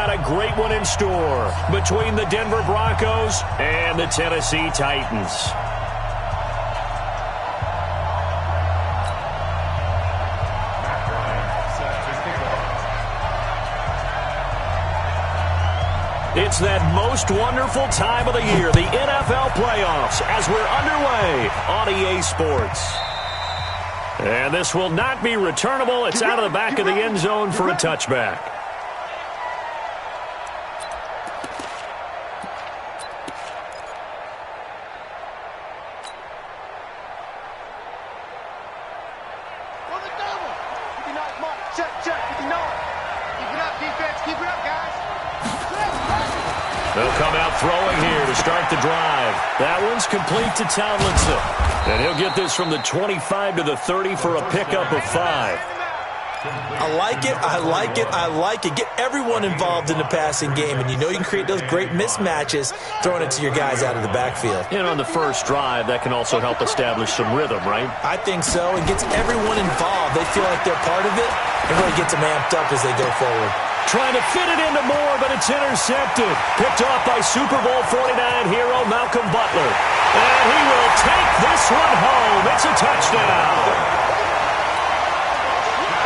got a great one in store between the Denver Broncos and the Tennessee Titans. It's that most wonderful time of the year, the NFL playoffs, as we're underway on EA Sports. And this will not be returnable. It's out of the back of the end zone for a touchback. They'll come out throwing here to start the drive. That one's complete to Tomlinson. And he'll get this from the 25 to the 30 for a pickup of 5. I like it, I like it, I like it. Get everyone involved in the passing game, and you know you can create those great mismatches throwing it to your guys out of the backfield. And on the first drive, that can also help establish some rhythm, right? I think so. It gets everyone involved. They feel like they're part of it, and really gets them amped up as they go forward. Trying to fit it into Moore, but it's intercepted. Picked off by Super Bowl 49 hero Malcolm Butler. And he will take this one home. It's a touchdown.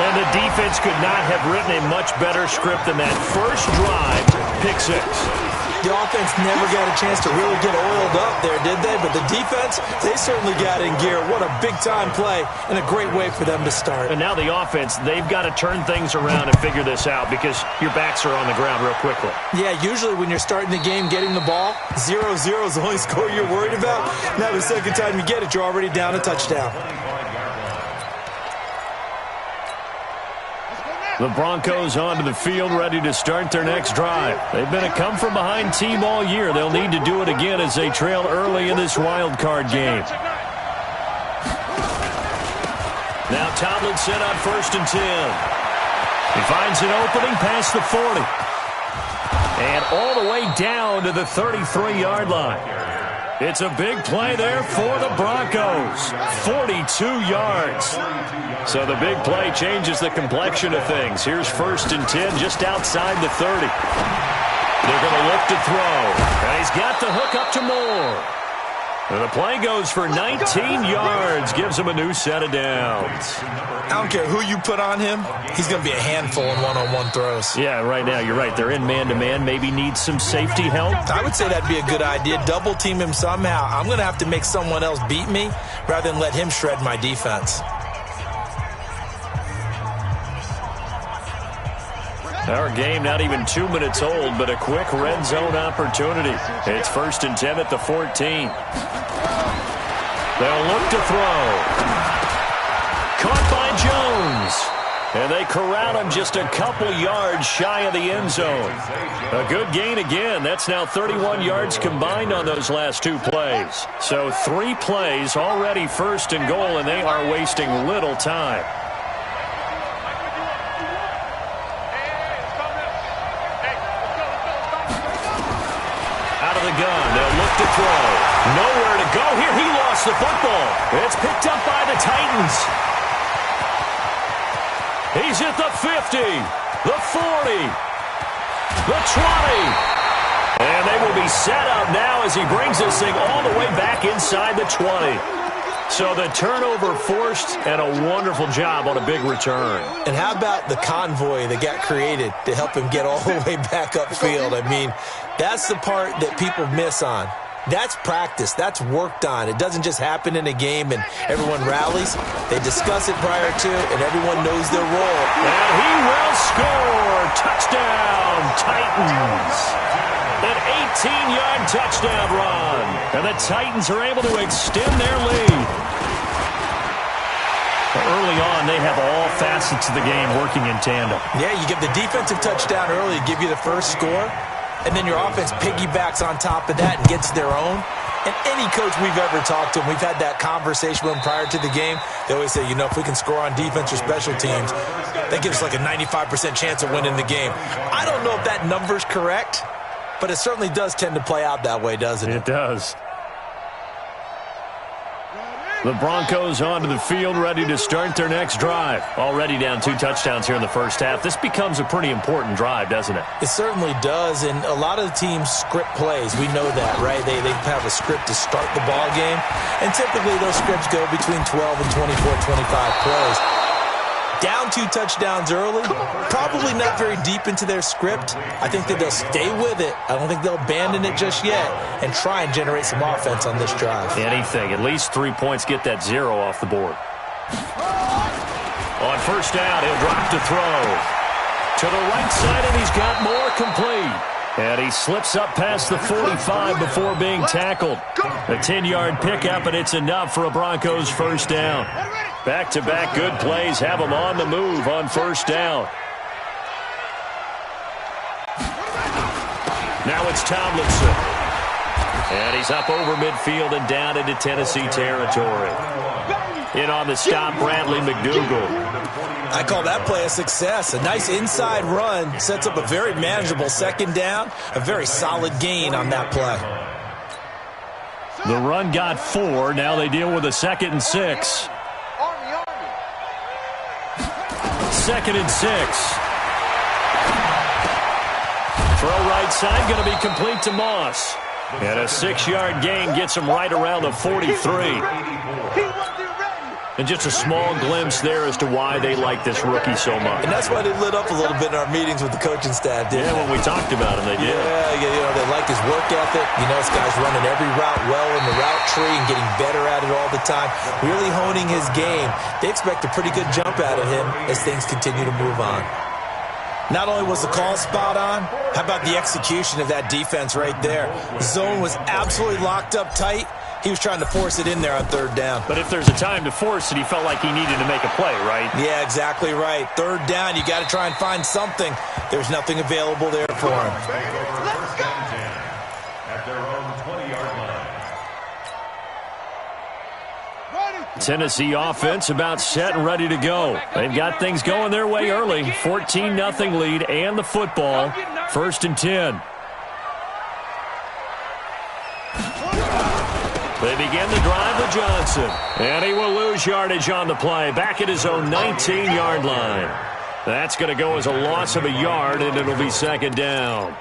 And the defense could not have written a much better script than that first drive. Pick 6. The offense never got a chance to really get oiled up there, did they? But the defense, they certainly got in gear. What a big-time play and a great way for them to start. And now the offense, they've got to turn things around and figure this out because your backs are on the ground real quickly. Yeah, usually when you're starting the game, getting the ball, 0-0 is the only score you're worried about. Now the second time you get it, you're already down a touchdown. The Broncos onto the field, ready to start their next drive. They've been a come-from-behind team all year. They'll need to do it again as they trail early in this wild card game. Now Tomlinson on 1st and 10. He finds an opening past the 40. And all the way down to the 33-yard line. It's a big play there for the Broncos. 42 yards. So the big play changes the complexion of things. Here's 1st and 10 just outside the 30. They're going to look to throw. And he's got the hook up to Moore. And the play goes for 19 yards. Gives him a new set of downs. I don't care who you put on him. He's going to be a handful in one-on-one throws. Yeah, right now, you're right. They're in man-to-man. Maybe needs some safety help. I would say that'd be a good idea. Double team him somehow. I'm going to have to make someone else beat me rather than let him shred my defense. Our game not even 2 minutes old, but a quick red zone opportunity. It's 1st and 10 at the 14. They'll look to throw. Caught by Jones. And they corral him just a couple yards shy of the end zone. A good gain again. That's now 31 yards combined on those last 2 plays. So 3 plays already 1st and goal, and they are wasting little time. The gun. They'll look to throw. Nowhere to go here. He lost the football. It's picked up by the Titans. He's at the 50, the 40, the 20. And they will be set up now as he brings this thing all the way back inside the 20. So the turnover forced and a wonderful job on a big return. And how about the convoy that got created to help him get all the way back upfield? I mean, that's the part that people miss on. That's practice. That's worked on. It doesn't just happen in a game and everyone rallies. They discuss it prior to, and everyone knows their role. And he will score. Touchdown, Titans. An 18-yard touchdown run. And the Titans are able to extend their lead. Early on, they have all facets of the game working in tandem. Yeah, you give the defensive touchdown early to give you the first score, and then your offense piggybacks on top of that and gets their own. And any coach we've ever talked to, and we've had that conversation with them prior to the game, they always say, you know, if we can score on defense or special teams, that gives us like a 95% chance of winning the game. I don't know if that number's correct, but it certainly does tend to play out that way, doesn't it? It does. The Broncos onto the field, ready to start their next drive. Already down 2 touchdowns here in the first half. This becomes a pretty important drive, doesn't it? It certainly does, and a lot of the teams script plays. We know that, right? They have a script to start the ball game, and typically those scripts go between 12 and 24, 25 plays. Down 2 touchdowns early, probably not very deep into their script. I think that they'll stay with it. I don't think they'll abandon it just yet and try and generate some offense on this drive. Anything. At least 3 points, get that 0 off the board. On first down, he'll drop to throw. To the right side, and he's got more, complete. And he slips up past the 45 before being tackled. A 10-yard pickup, and it's enough for a Broncos first down. Back-to-back good plays have him on the move on first down. Now it's Tomlinson. And he's up over midfield and down into Tennessee territory. In on the stop, Bradley McDougal. I call that play a success. A nice inside run sets up a very manageable second down. A very solid gain on that play. The run got 4. Now they deal with a 2nd and 6. 2nd and 6. Throw right side, going to be complete to Moss. And a 6-yard gain gets him right around the 43. And just a small glimpse there as to why they like this rookie so much. And that's why they lit up a little bit in our meetings with the coaching staff, didn't they? When we talked about him, they did. Yeah, they like his work ethic. This guy's running every route well in the route tree and getting better at it all the time. Really honing his game. They expect a pretty good jump out of him as things continue to move on. Not only was the call spot on, how about the execution of that defense right there? The zone was absolutely locked up tight. He was trying to force it in there on 3rd down. But if there's a time to force it, he felt like he needed to make a play, right? Yeah, exactly right. 3rd down, you got to try and find something. There's nothing available there for him. At their own 20-yard line. Tennessee offense about set and ready to go. They've got things going their way early. 14-0 lead and the football. 1st and 10. They begin the drive with Johnson. And he will lose yardage on the play. Back at his own 19-yard line. That's going to go as a loss of a yard, and it'll be 2nd down.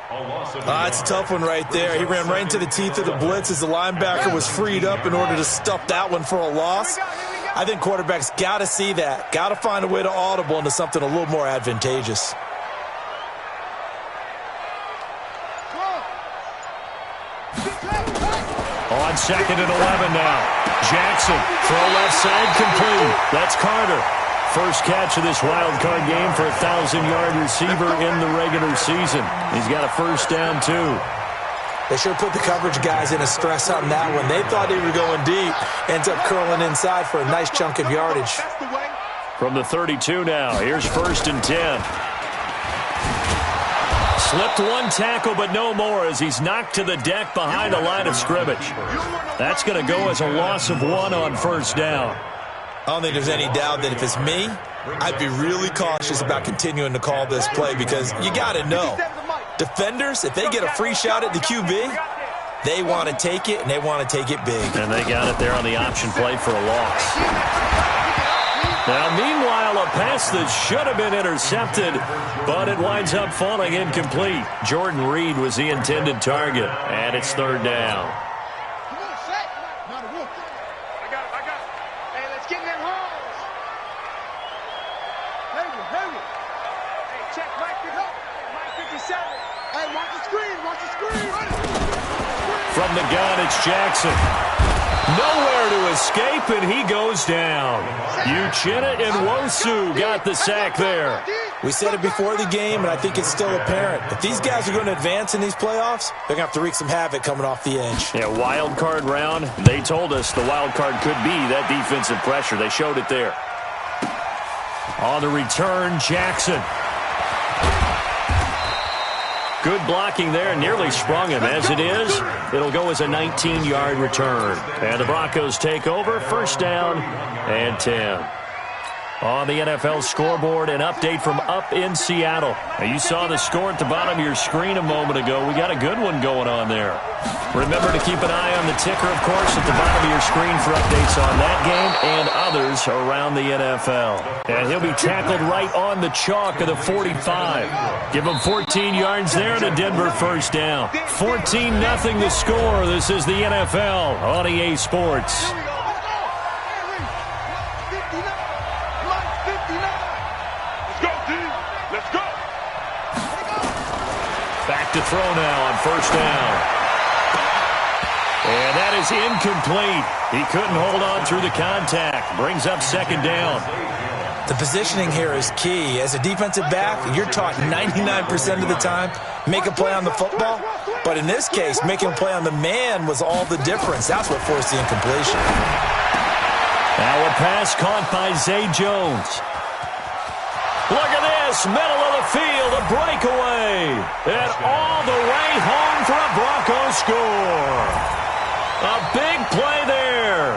It's a tough one right there. He ran right into the teeth of the blitz as the linebacker was freed up in order to stuff that one for a loss. I think quarterbacks got to see that. Got to find a way to audible into something a little more advantageous. On 2nd and 11 now. Jackson, throw left side, complete. That's Carter. First catch of this wild card game for a 1,000-yard receiver in the regular season. He's got a first down, too. They sure put the coverage guys in a stress on that one. They thought they were going deep. Ends up curling inside for a nice chunk of yardage. From the 32 now, here's 1st and 10. Slipped one tackle, but no more as he's knocked to the deck behind the line of scrimmage. That's going to go as a loss of 1 on first down. I don't think there's any doubt that if it's me, I'd be really cautious about continuing to call this play because you got to know, defenders, if they get a free shot at the QB, they want to take it, and they want to take it big. And they got it there on the option play for a loss. Now, meanwhile, a pass that should have been intercepted, but it winds up falling incomplete. Jordan Reed was the intended target, and it's 3rd down. From the gun, it's Jackson. Nowhere to escape, and he goes down. Uchenna and Wosu got the sack there. We said it before the game, and I think it's still apparent. If these guys are going to advance in these playoffs, they're going to have to wreak some havoc coming off the edge. Yeah, wild card round. They told us the wild card could be that defensive pressure. They showed it there. On the return, Jackson. Good blocking there, nearly sprung him. As it is, it'll go as a 19-yard return. And the Broncos take over, 1st down and 10. On the NFL scoreboard, an update from up in Seattle. Now, you saw the score at the bottom of your screen a moment ago. We got a good one going on there. Remember to keep an eye on the ticker, of course, at the bottom of your screen for updates on that game and others around the NFL. And he'll be tackled right on the chalk of the 45. Give him 14 yards there and a Denver first down. 14-0 the score. This is the NFL on EA Sports. Back to throw now on first down. And that is incomplete. He couldn't hold on through the contact. Brings up second down. The positioning here is key. As a defensive back, you're taught 99% of the time, make a play on the football. But in this case, making a play on the man was all the difference. That's what forced the incompletion. Now a pass caught by Zay Jones. Look at this, middle of the field, a breakaway. And all the way home for a Broncos score. A big play there.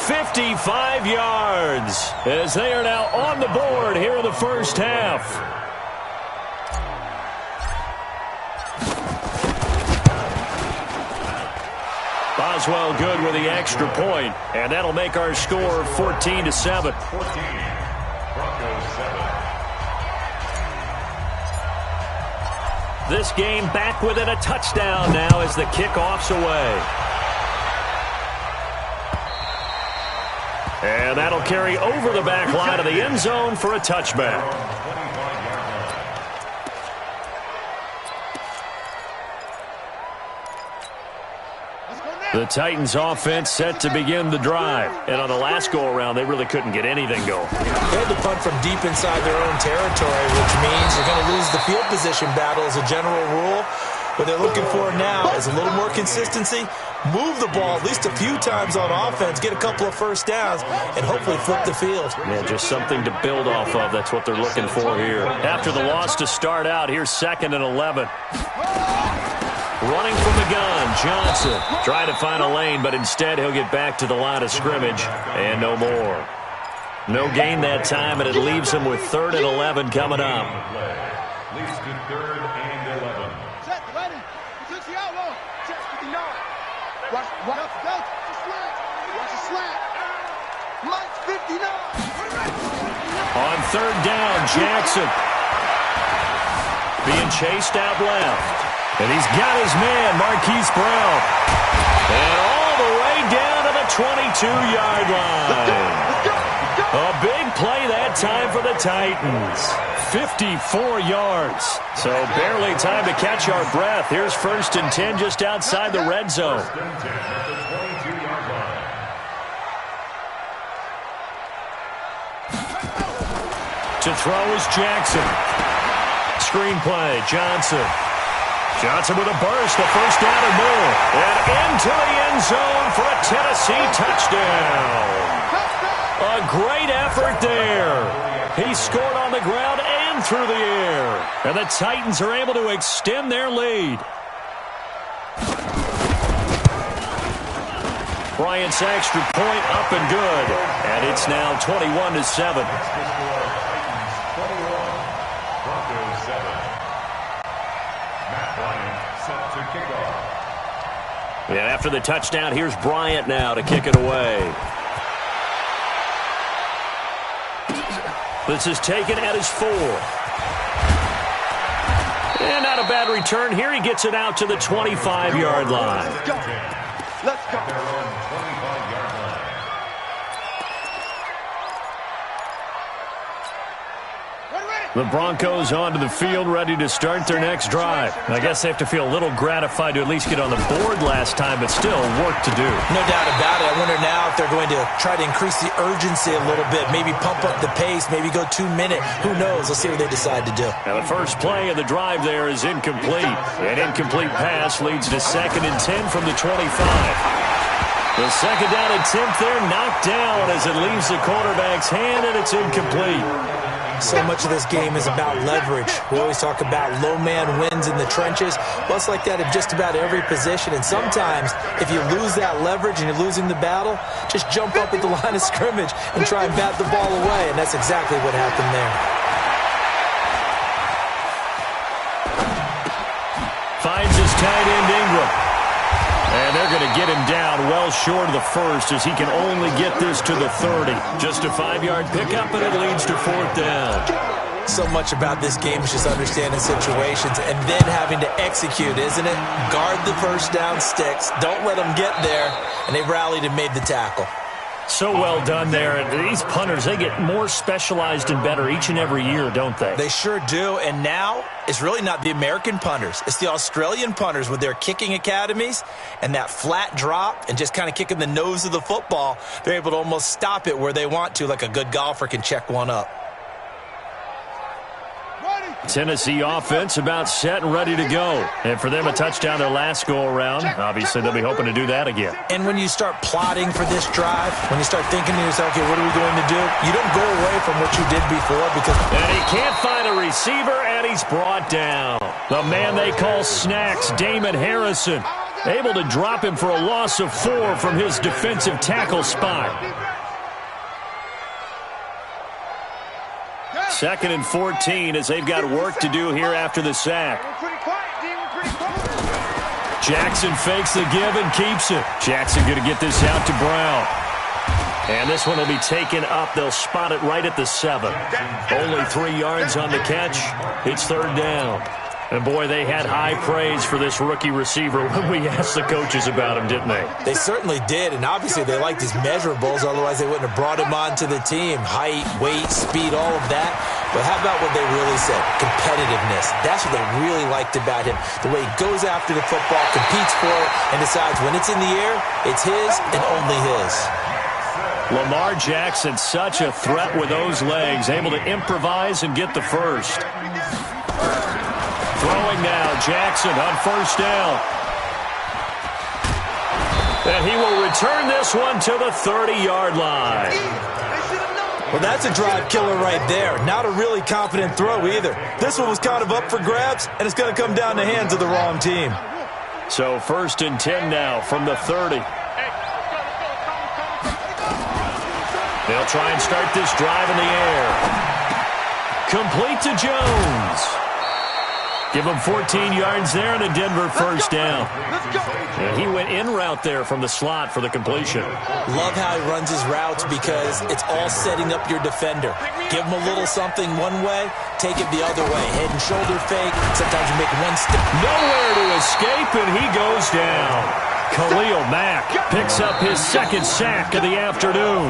55 yards as they are now on the board here in the first half. Boswell good with the extra point, and that'll make our score 14-7. 14, Broncos 7. This game back within a touchdown now as the kickoff's away. And that'll carry over the back line of the end zone for a touchback. The Titans offense set to begin the drive. And on the last go-around, they really couldn't get anything going. They had to punt from deep inside their own territory, which means you're going to lose the field position battle as a general rule. What they're looking for now is a little more consistency, move the ball at least a few times on offense, get a couple of first downs, and hopefully flip the field. Yeah, just something to build off of. That's what they're looking for here. After the loss to start out, here's 2nd and 11. Running from the gun, Johnson. Trying to find a lane, but instead he'll get back to the line of scrimmage. And no more. No gain that time, and it leaves him with 3rd and 11 coming up. Leads to 3rd and 11. Set, ready. Watch the slant. Mike's 59. On 3rd down, Jackson. Being chased out left. And he's got his man, Marquise Brown. And all the way down to the 22-yard line. A big play that time for the Titans. 54 yards. So barely time to catch our breath. Here's 1st and 10 just outside the red zone. To throw is Jackson. Screenplay, Johnson. Johnson with a burst, the first down and more. And into the end zone for a Tennessee touchdown. A great effort there. He scored on the ground and through the air. And the Titans are able to extend their lead. Bryant's extra point up and good. And it's now 21-7. And after the touchdown, here's Bryant now to kick it away. This is taken at his 4. And not a bad return here. He gets it out to the 25-yard line. Let's go. The Broncos onto the field, ready to start their next drive. I guess they have to feel a little gratified to at least get on the board last time, but still work to do. No doubt about it. I wonder now if they're going to try to increase the urgency a little bit, maybe pump up the pace, maybe go 2-minute. Who knows? Let's see what they decide to do. Now the first play of the drive there is incomplete. An incomplete pass leads to 2nd and 10 from the 25. The second down attempt there knocked down as it leaves the quarterback's hand, and it's incomplete. So much of this game is about leverage. We always talk about low man wins in the trenches. Well, it's like that in just about every position. And sometimes, if you lose that leverage and you're losing the battle, just jump up at the line of scrimmage and try and bat the ball away. And that's exactly what happened there. Finds his tight end, Ingram. And they're going to get him down well short of the first as he can only get this to the 30. Just a 5-yard pickup, and it leads to 4th down. So much about this game is just understanding situations and then having to execute, isn't it? Guard the first down sticks. Don't let them get there. And they rallied and made the tackle. So well done there. And these punters, they get more specialized and better each and every year, don't they? They sure do. And now it's really not the American punters. It's the Australian punters with their kicking academies and that flat drop and just kind of kicking the nose of the football. They're able to almost stop it where they want to, like a good golfer can check one up. Tennessee offense about set and ready to go. And for them, a touchdown their last go-around. Obviously, they'll be hoping to do that again. And when you start plotting for this drive, when you start thinking to yourself, okay, what are we going to do? You don't go away from what you did before because... And he can't find a receiver, and he's brought down. The man they call Snacks, Damon Harrison, able to drop him for a loss of 4 from his defensive tackle spot. 2nd and 14 as they've got work to do here after the sack. Jackson fakes the give and keeps it. Jackson going to get this out to Brown. And this one will be taken up. They'll spot it right at the 7. Only 3 yards on the catch. It's 3rd down. And, boy, they had high praise for this rookie receiver when we asked the coaches about him, didn't they? They certainly did, and obviously they liked his measurables. Otherwise, they wouldn't have brought him onto the team. Height, weight, speed, all of that. But how about what they really said? Competitiveness. That's what they really liked about him. The way he goes after the football, competes for it, and decides when it's in the air, it's his and only his. Lamar Jackson, such a threat with those legs, able to improvise and get the first. Throwing now, Jackson on 1st down. And he will return this one to the 30-yard line. Well, that's a drive killer right there. Not a really confident throw either. This one was kind of up for grabs, and it's going to come down the hands of the wrong team. So 1st and 10 now from the 30. They'll try and start this drive in the air. Complete to Jones. Give him 14 yards there and a Denver 1st down. And he went in route there from the slot for the completion. Love how he runs his routes because it's all setting up your defender. Give him a little something one way, take it the other way. Head and shoulder fake. Sometimes you make one step. Nowhere to escape, and he goes down. Khalil Mack picks up his 2nd sack of the afternoon.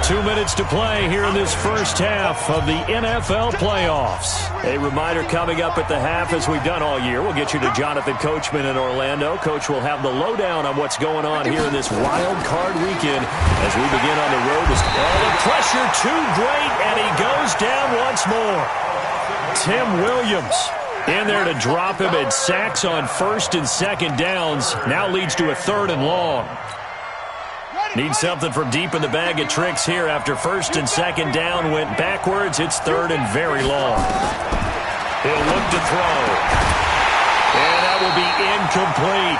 2 minutes to play here in this first half of the NFL playoffs. A reminder coming up at the half, as we've done all year. We'll get you to Jonathan Coachman in Orlando. Coach will have the lowdown on what's going on here in this wild card weekend as we begin on the road. The pressure too great, and he goes down once more. Tim Williams in there to drop him, and sacks on 1st and 2nd downs. Now leads to a 3rd and long. Need something from deep in the bag of tricks here after 1st and 2nd down went backwards. It's 3rd and very long. He'll look to throw. And that will be incomplete.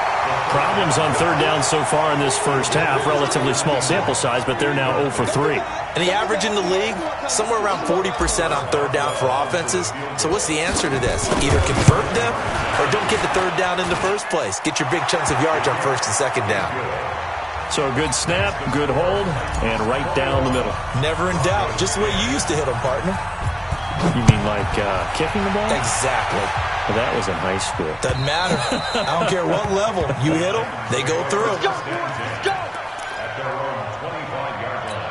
Problems on 3rd down so far in this first half. Relatively small sample size, but they're now 0 for 3. And the average in the league, somewhere around 40% on 3rd down for offenses. So what's the answer to this? Either convert them or don't get the 3rd down in the first place. Get your big chunks of yards on 1st and 2nd down. So a good snap, good hold, and right down the middle. Never in doubt. Just the way you used to hit them, partner. You mean like kicking the ball? Exactly. Well, that was in high school. Doesn't matter. I don't care what level. You hit them, they go through. At their own 25-yard line.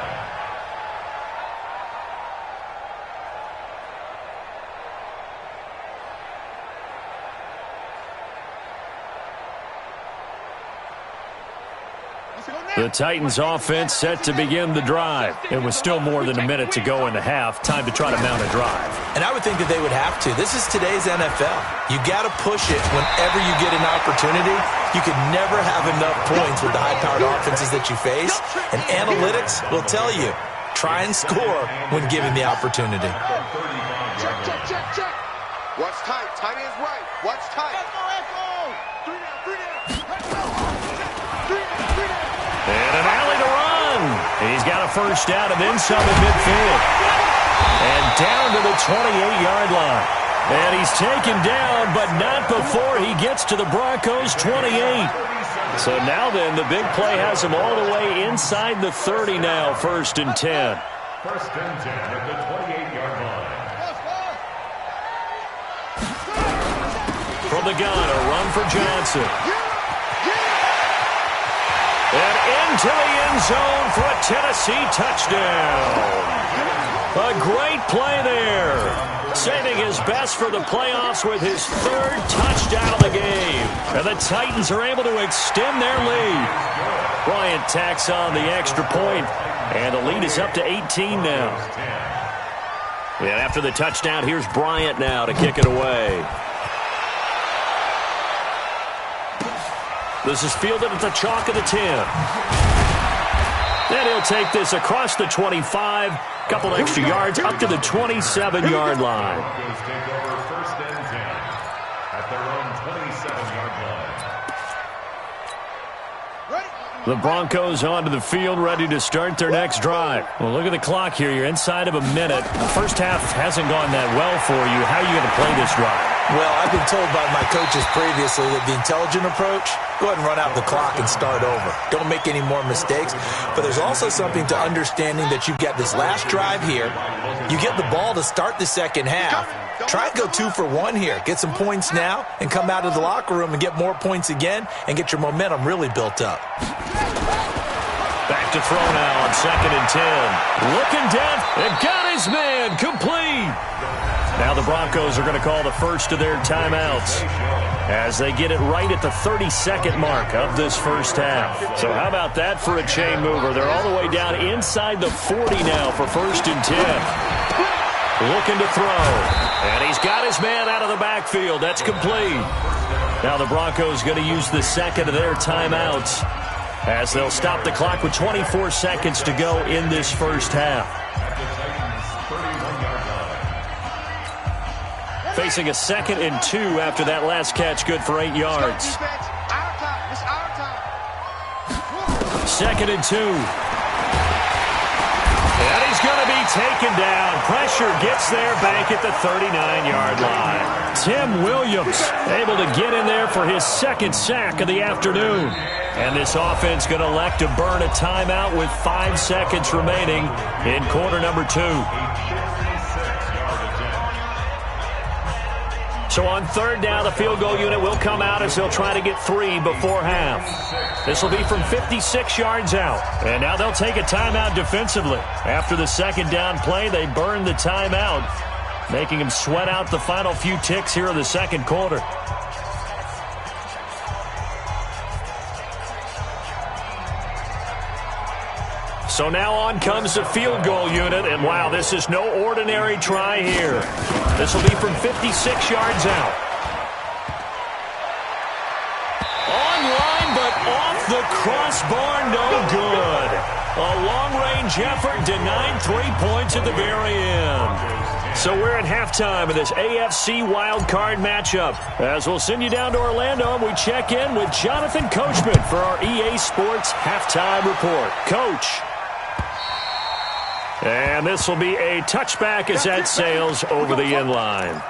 The Titans offense set to begin the drive. It was still more than a minute to go in the half. Time to try to mount a drive. And I would think that they would have to. This is today's NFL. You got to push it whenever you get an opportunity. You can never have enough points with the high-powered offenses that you face. And analytics will tell you, try and score when given the opportunity. Watch tight. Tight ends right. Watch tight. Let's go, let's go. 3 down, 3 down. Let's go. 3 down, 3 down. And an alley to run. He's got a first down and then some at midfield. And down to the 28-yard line. And he's taken down, but not before he gets to the Broncos' 28. So now then, the big play has him all the way inside the 30 now, 1st and 10. 1st and 10 at the 28-yard line. From the gun, a run for Johnson. And into the end zone for a Tennessee touchdown. A great play there. Saving his best for the playoffs with his 3rd touchdown of the game. And the Titans are able to extend their lead. Bryant tacks on the extra point, and the lead is up to 18 now. And after the touchdown, here's Bryant now to kick it away. This is fielded at the chalk of the 10. And he'll take this across the 25. Couple extra yards up to the 27-yard line. Broncos take over 1st and 10 at their own 27-yard line. The Broncos onto the field, ready to start their next drive. Well, look at the clock here. You're inside of a minute. The first half hasn't gone that well for you. How are you going to play this drive? Well, I've been told by my coaches previously that the intelligent approach, go ahead and run out the clock and start over. Don't make any more mistakes. But there's also something to understanding that you've got this last drive here. You get the ball to start the second half. Try and go 2 for 1 here. Get some points now and come out of the locker room and get more points again and get your momentum really built up. Back to throw now on 2nd and 10. Looking down and got his man complete. Now the Broncos are going to call the first of their timeouts as they get it right at the 32nd mark of this first half. So how about that for a chain mover? They're all the way down inside the 40 now for 1st and 10. Looking to throw. And he's got his man out of the backfield. That's complete. Now the Broncos going to use the second of their timeouts as they'll stop the clock with 24 seconds to go in this first half. Facing a 2nd and 2 after that last catch, good for 8 yards. 2nd and 2. And he's going to be taken down. Pressure gets there back at the 39-yard line. Tim Williams able to get in there for his 2nd sack of the afternoon. And this offense going to elect to burn a timeout with 5 seconds remaining in quarter number 2. So on 3rd down, the field goal unit will come out as they'll try to get 3 before half. This will be from 56 yards out. And now they'll take a timeout defensively. After the 2nd down play, they burn the timeout, making them sweat out the final few ticks here in the 2nd quarter. So now on comes the field goal unit, and wow, this is no ordinary try here. This will be from 56 yards out. Online, but off the crossbar, no good. A long-range effort denied 3 points at the very end. So we're at halftime of this AFC wildcard matchup. As we'll send you down to Orlando, and we check in with Jonathan Coachman for our EA Sports Halftime Report. Coach. And this will be a touchback as that sails over the end line.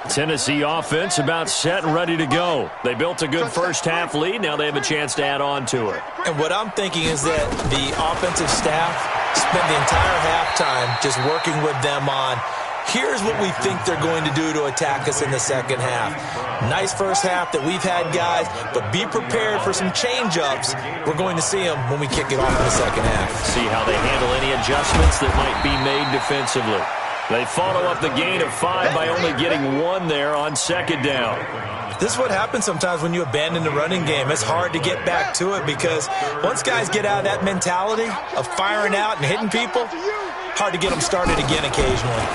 Tennessee offense about set and ready to go. They built a good first half lead. Now they have a chance to add on to it. And what I'm thinking is that the offensive staff spent the entire halftime just working with them on, here's what we think they're going to do to attack us in the second half. Nice first half that we've had, guys, but be prepared for some change-ups. We're going to see them when we kick it off in the second half. See how they handle any adjustments that might be made defensively. They follow up the gain of 5 by only getting 1 there on 2nd down. This is what happens sometimes when you abandon the running game. It's hard to get back to it because once guys get out of that mentality of firing out and hitting people, hard to get them started again occasionally.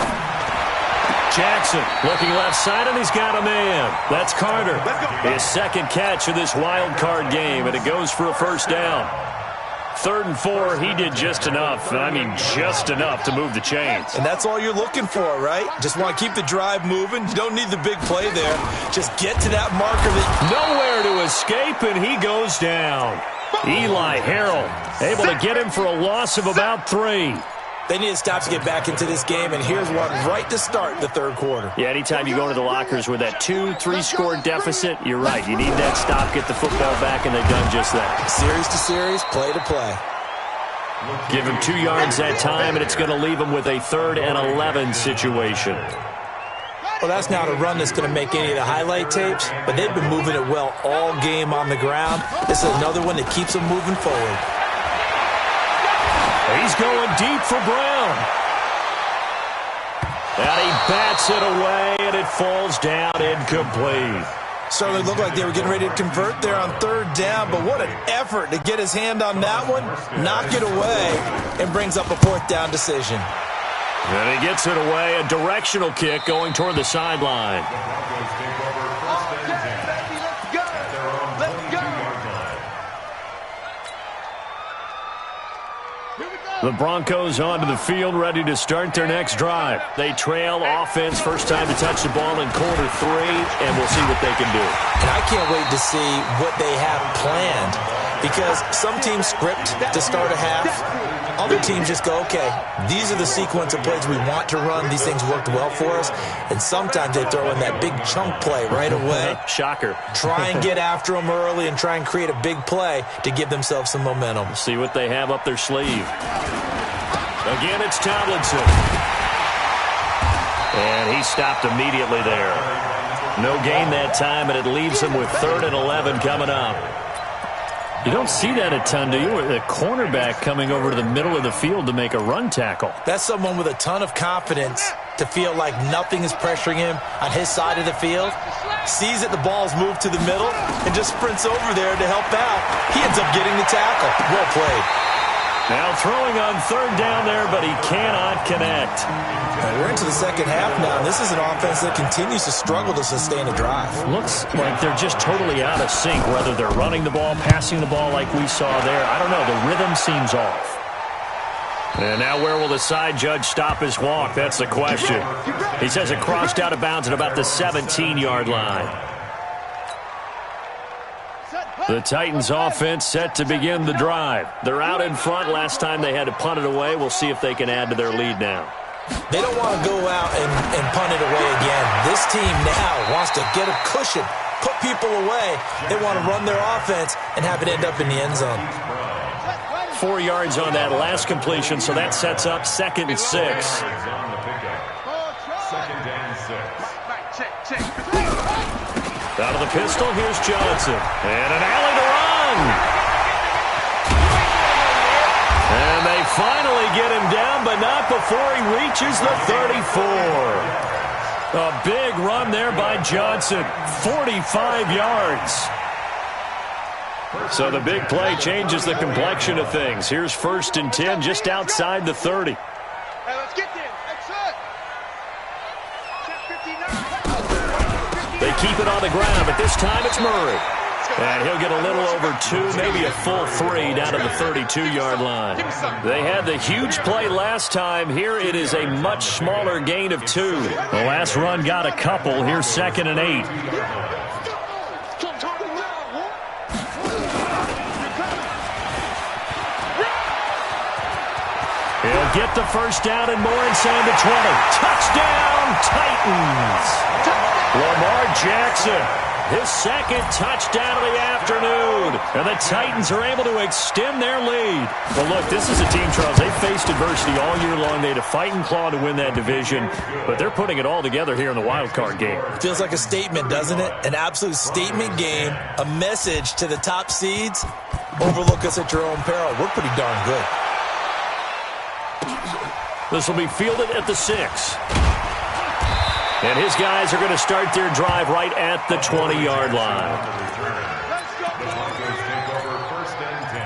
Jackson looking left side, and he's got a man. That's Carter. His 2nd catch of this wild card game, and it goes for a first down. 3rd and 4, he did just enough. I mean, just enough to move the chains. And that's all you're looking for, right? Just want to keep the drive moving. You don't need the big play there. Just get to that marker. Nowhere to escape, and he goes down. Eli Harrell able to get him for a loss of about 3. They need to stop to get back into this game, and here's one right to start the 3rd quarter. Yeah, anytime you go to the lockers with that 2-3 score deficit, you're right. You need that stop, get the football back, and they've done just that. Series to series, play to play. Give him 2 yards that time, and it's going to leave him with a 3rd and 11 situation. Well, that's not a run that's going to make any of the highlight tapes, but they've been moving it well all game on the ground. This is another one that keeps them moving forward. He's going deep for Brown. And he bats it away, and it falls down incomplete. Certainly looked like they were getting ready to convert there on 3rd down, but what an effort to get his hand on that one, knock it away, and brings up a 4th down decision. And he gets it away, a directional kick going toward the sideline. The Broncos onto the field, ready to start their next drive. They trail offense, first time to touch the ball in quarter 3, and we'll see what they can do. And I can't wait to see what they have planned, because some teams script to start a half. Other teams just go, okay, these are the sequence of plays we want to run. These things worked well for us. And sometimes they throw in that big chunk play right away. Shocker. Try and get after them early and try and create a big play to give themselves some momentum. See what they have up their sleeve. Again, it's Tomlinson. And he stopped immediately there. No gain that time, and it leaves him with 3rd and 11 coming up. You don't see that a ton, do you? A cornerback coming over to the middle of the field to make a run tackle. That's someone with a ton of confidence to feel like nothing is pressuring him on his side of the field. Sees that the ball's moved to the middle and just sprints over there to help out. He ends up getting the tackle. Well played. Now throwing on 3rd down there, but he cannot connect. We're into the second half now, and this is an offense that continues to struggle to sustain a drive. Looks like they're just totally out of sync, whether they're running the ball, passing the ball like we saw there. I don't know. The rhythm seems off. And now where will the side judge stop his walk? That's the question. He says it crossed out of bounds at about the 17-yard line. The Titans offense set to begin the drive. They're out in front. Last time they had to punt it away. We'll see if they can add to their lead now. They don't want to go out and punt it away again. This team now wants to get a cushion, put people away. They want to run their offense and have it end up in the end zone. 4 yards on that last completion, so that sets up 2nd and 6. Out of the pistol, here's Johnson. And an alley to run. And they finally get him down, but not before he reaches the 34. A big run there by Johnson. 45 yards. So the big play changes the complexion of things. Here's 1st and 10 just outside the 30. Hey, let's get there. That's it. They keep it on the ground, but this time it's Murray. And he'll get a little over 2, maybe a full 3 down to the 32-yard line. They had the huge play last time. Here it is a much smaller gain of 2. The last run got a couple. Here's 2nd and 8. He'll get the 1st down and more inside the 20. Touchdown, Titans. Lamar Jackson, his 2nd touchdown of the afternoon. And the Titans are able to extend their lead. Well, look, this is a team, Charles. They've faced adversity all year long. They had to fight and claw to win that division. But they're putting it all together here in the wild card game. Feels like a statement, doesn't it? An absolute statement game. A message to the top seeds. Overlook us at your own peril. We're pretty darn good. This will be fielded at the 6. And his guys are going to start their drive right at the 20-yard line. The Broncos take over 1st and 10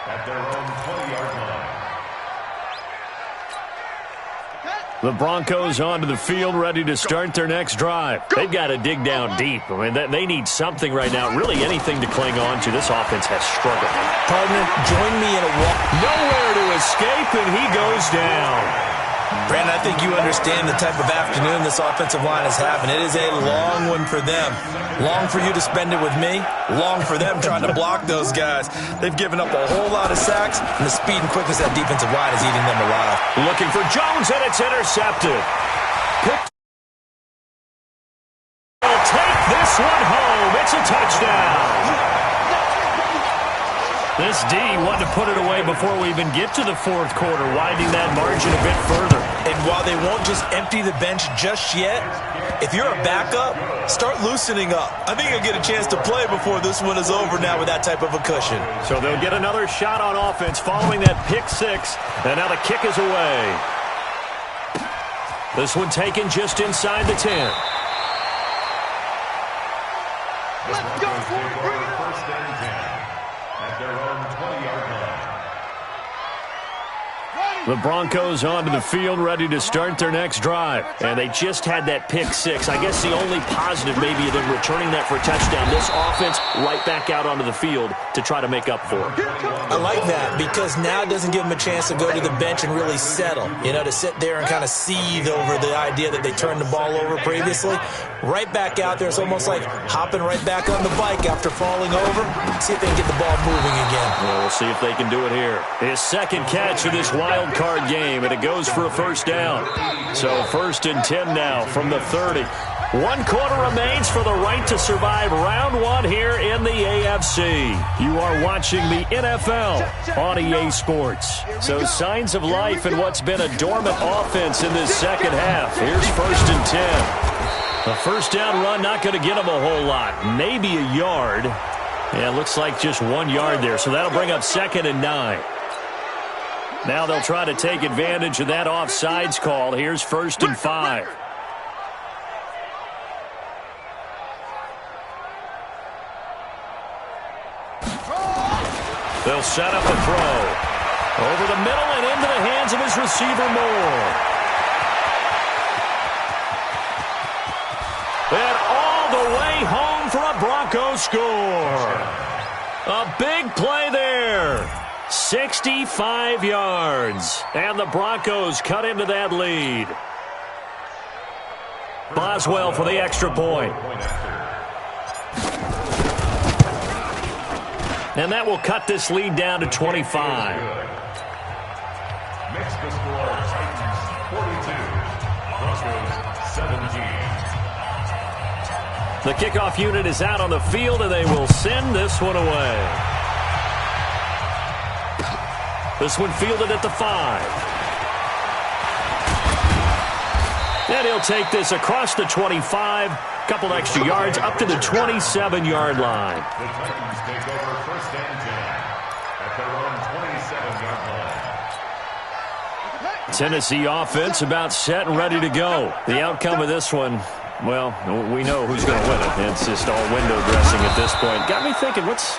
at their own 20-yard line. The Broncos onto the field, ready to start their next drive. They've got to dig down deep. I mean, they need something right now, really anything to cling on to. This offense has struggled. Partner, join me in a walk. Nowhere to escape, and he goes down. Brandon, I think you understand the type of afternoon this offensive line is having. It is a long one for them. Long for you to spend it with me. Long for them trying to block those guys. They've given up a whole lot of sacks, and the speed and quickness of that defensive line is eating them alive. Looking for Jones, and it's intercepted. He'll take this one home. It's a touchdown. This D wanted to put it away before we even get to the fourth quarter, widening that margin a bit further. And while they won't just empty the bench just yet, if you're a backup, start loosening up. I think you'll get a chance to play before this one is over now with that type of a cushion. So they'll get another shot on offense following that pick six, and now the kick is away. This one taken just inside the 10. Let's go, boy. Bring it on. First and 10 at their own 20-yard line. The Broncos onto the field, ready to start their next drive. And they just had that pick six. I guess the only positive maybe of them returning that for a touchdown. This offense right back out onto the field to try to make up for it. I like that because now it doesn't give them a chance to go to the bench and really settle. You know, to sit there and kind of seethe over the idea that they turned the ball over previously. Right back out there. It's almost like hopping right back on the bike after falling over. See if they can get the ball moving again. Well, we'll see if they can do it here. His second catch of this wild card game, and it goes for a first down. So first and 10 now from the 30. 1 quarter remains for the right to survive round one here in the AFC. You are watching the NFL on EA Sports. So signs of life in what's been a dormant offense in this second half. Here's first and 10. A first down run, not going to get them a whole lot. Maybe a yard. Yeah, it looks like just 1 yard there. So that'll bring up second and 9. Now they'll try to take advantage of that offsides call. Here's first and 5. They'll set up a throw. Over the middle and into the hands of his receiver, Moore. And all the way home for a Broncos score. A big play there. 65 yards. And the Broncos cut into that lead. Boswell for the extra point. And that will cut this lead down to 25. Makes the score Titans 42, Broncos 17. The kickoff unit is out on the field, and they will send this one away. This one fielded at the 5. And he'll take this across the 25. Couple extra yards up to the 27-yard line. The Titans take over first and 10 at their own 27-yard line. Tennessee offense about set and ready to go. The outcome of this one, well, we know who's going to win it. It's just all window dressing at this point. Got me thinking, what's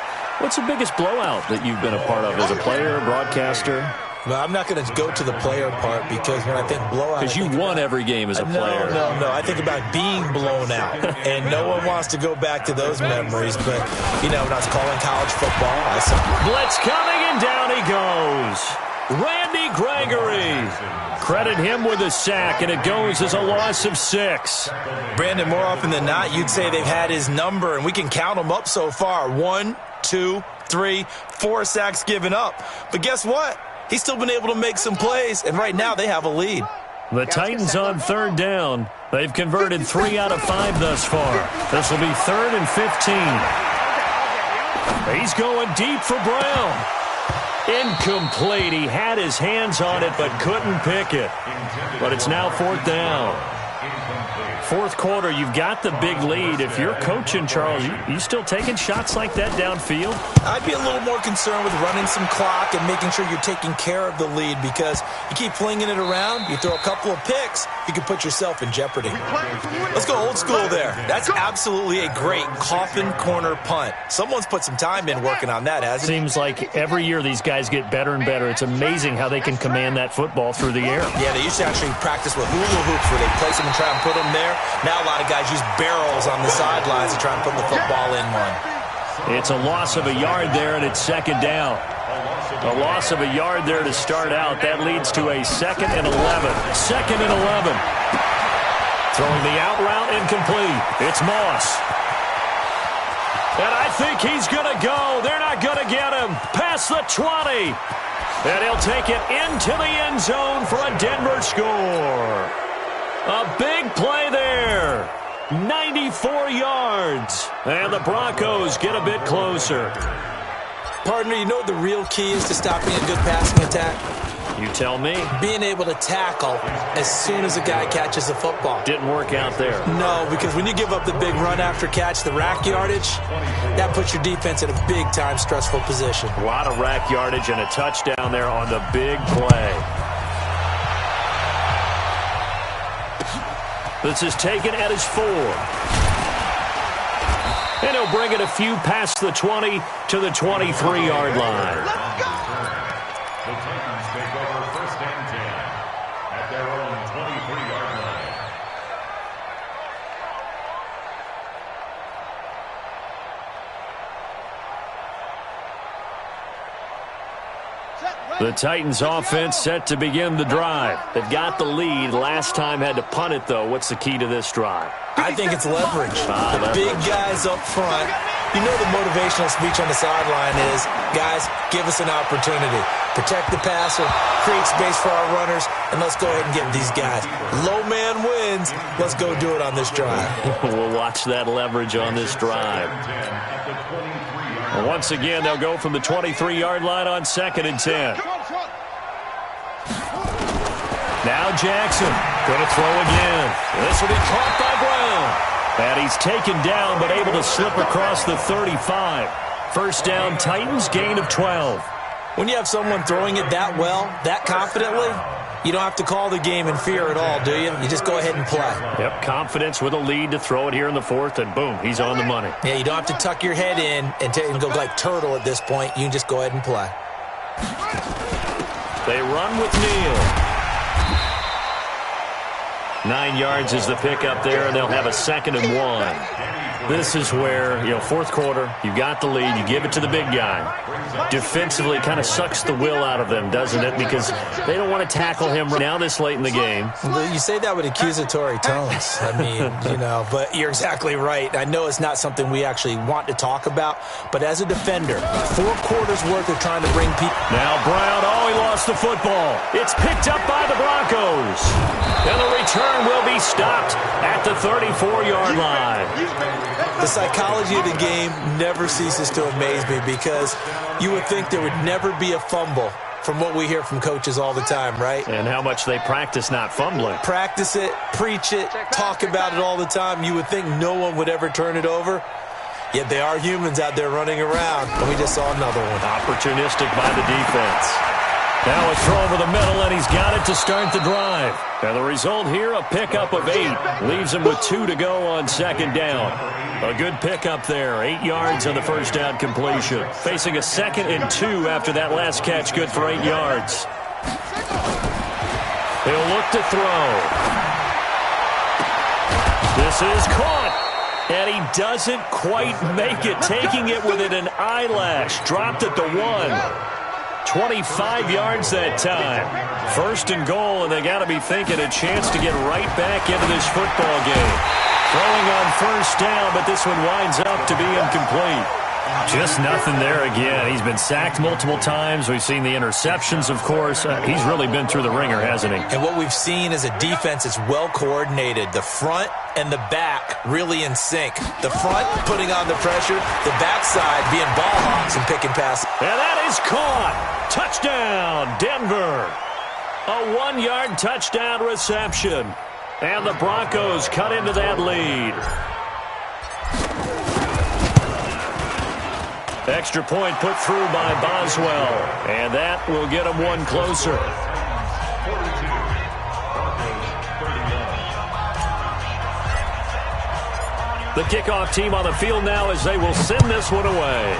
the biggest blowout that you've been a part of as a player, broadcaster? No, I'm not going to go to the player part because when I think blowout... Because you won every game as a player. No. I think about being blown out. And no one wants to go back to those memories. But, you know, when I was calling college football, I said... Blitz coming, and down he goes. Randy Gregory. Credit him with a sack, and it goes as a loss of 6. Brandon, more often than not, you'd say they've had his number, and we can count them up so far. 1, 2, 3, 4 sacks given up. But guess what? He's still been able to make some plays, and right now they have a lead. The Titans on third down. They've converted 3 out of 5 thus far. This will be 3rd and 15. He's going deep for Brown. Incomplete. He had his hands on it but couldn't pick it. But it's now 4th down. Fourth quarter, you've got the big lead. If you're coaching, Charles, you still taking shots like that downfield? I'd be a little more concerned with running some clock and making sure you're taking care of the lead, because you keep flinging it around, you throw a couple of picks, you can put yourself in jeopardy. Let's go old school there. That's absolutely a great coffin corner punt. Someone's put some time in working on that, hasn't it? Seems like every year these guys get better and better. It's amazing how they can command that football through the air. Yeah, they used to actually practice with hula hoops where they place them and try and put them there. Now a lot of guys use barrels on the sidelines to try and put the football in one. It's a loss of a yard there, and it's second down. A loss of a yard there to start out. That leads to a 2nd and 11. 2nd and 11. Throwing the out route incomplete. It's Moss. And I think he's going to go. They're not going to get him. Past the 20. And he'll take it into the end zone for a Denver score. A big play there. 94 yards. And the Broncos get a bit closer. Partner, you know what the real key is to stopping a good passing attack? You tell me. Being able to tackle as soon as a guy catches the football. Didn't work out there. No, because when you give up the big run after catch, the rack yardage, that puts your defense in a big-time stressful position. A lot of rack yardage and a touchdown there on the big play. This is taken at his 4. And he'll bring it a few past the 20 to the 23-yard line. The Titans take over 1st and 10 at their own 23-yard line. The Titans offense set to begin the drive. They've got the lead. Last time had to punt it, though. What's the key to this drive? I think it's leverage. The big guys up front. You know the motivational speech on the sideline is, guys, give us an opportunity. Protect the passer, create space for our runners, and let's go ahead and get these guys. Low man wins. Let's go do it on this drive. We'll watch that leverage on this drive. Once again, they'll go from the 23-yard line on 2nd and 10. Now Jackson going to throw again. This will be caught by Brown. And he's taken down but able to slip across the 35. First down, Titans, gain of 12. When you have someone throwing it that well, that confidently, you don't have to call the game in fear at all, do you? You just go ahead and play. Yep, confidence with a lead to throw it here in the 4th, and boom, he's on the money. Yeah, you don't have to tuck your head in and go like turtle at this point. You can just go ahead and play. They run with Neal. 9 yards is the pickup there, and they'll have a 2nd and 1. This is where, 4th quarter, you got the lead, you give it to the big guy. Defensively, kind of sucks the will out of them, doesn't it? Because they don't want to tackle him right now this late in the game. Well, you say that with accusatory tones. I mean, but you're exactly right. I know it's not something we actually want to talk about, but as a defender, 4 quarters worth of trying to bring people. Now Brown, he lost the football. It's picked up by the Broncos. And the return will be stopped at the 34-yard line. The psychology of the game never ceases to amaze me, because you would think there would never be a fumble from what we hear from coaches all the time, right? And how much they practice not fumbling. Practice it, preach it, talk about it all the time. You would think no one would ever turn it over. Yet they are humans out there running around, and we just saw another one. Opportunistic by the defense. Now a throw over the middle, and he's got it to start the drive. And the result here, a pickup of 8. Leaves him with 2 to go on 2nd down. A good pickup there. 8 yards on the first down completion. Facing a 2nd and 2 after that last catch, good for 8 yards. He'll look to throw. This is caught. And he doesn't quite make it. Taking it within an eyelash. Dropped at the 1. 25 yards that time. 1st and goal, and they got to be thinking a chance to get right back into this football game. Throwing on 1st down, but this one winds up to be incomplete. Just nothing there again. He's been sacked multiple times. We've seen the interceptions, of course. He's really been through the ringer, hasn't he? And what we've seen is a defense that's well coordinated. The front and the back really in sync. The front putting on the pressure, the backside being ball hawks and picking passes. And that is caught. Touchdown, Denver. A 1-yard touchdown reception. And the Broncos cut into that lead. Extra point put through by Boswell. And that will get them one closer. The kickoff team on the field now as they will send this one away.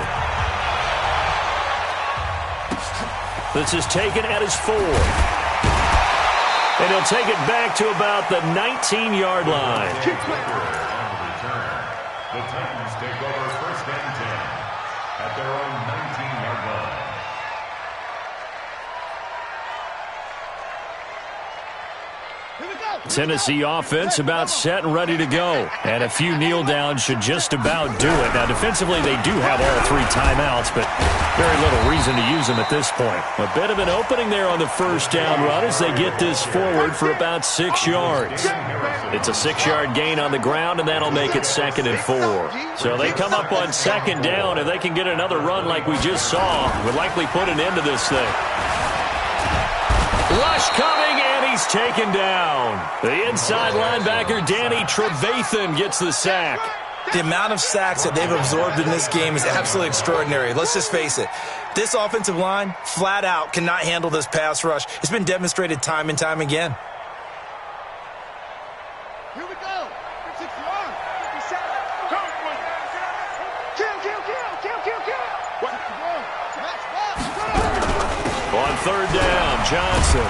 This is taken at his 4. And he'll take it back to about the 19-yard line. The Titans take over first and 10 at their own 19-yard line. Tennessee offense about set and ready to go. And a few kneel downs should just about do it. Now, defensively, they do have all 3 timeouts, but very little reason to use them at this point. A bit of an opening there on the first down run as they get this forward for about 6 yards. It's a 6-yard gain on the ground, and that'll make it 2nd and 4. So they come up on 2nd down. If they can get another run like we just saw, would likely put an end to this thing. Rush coming, and he's taken down. The inside linebacker, Danny Trevathan, gets the sack. The amount of sacks that they've absorbed in this game is absolutely extraordinary. Let's just face it. This offensive line, flat out, cannot handle this pass rush. It's been demonstrated time and time again. Here we go. 6 yards. 57. Kill. What? On 3rd down, Johnson.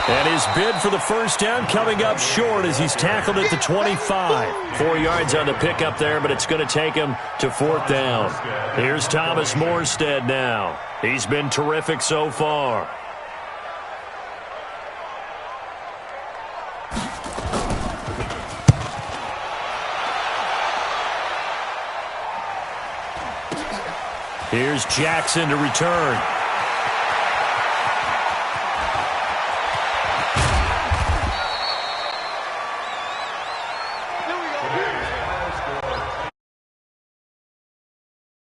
And his bid for the first down coming up short as he's tackled at the 25. 4 yards on the pickup there, but it's going to take him to 4th down. Here's Thomas Morstead now. He's been terrific so far. Here's Jackson to return.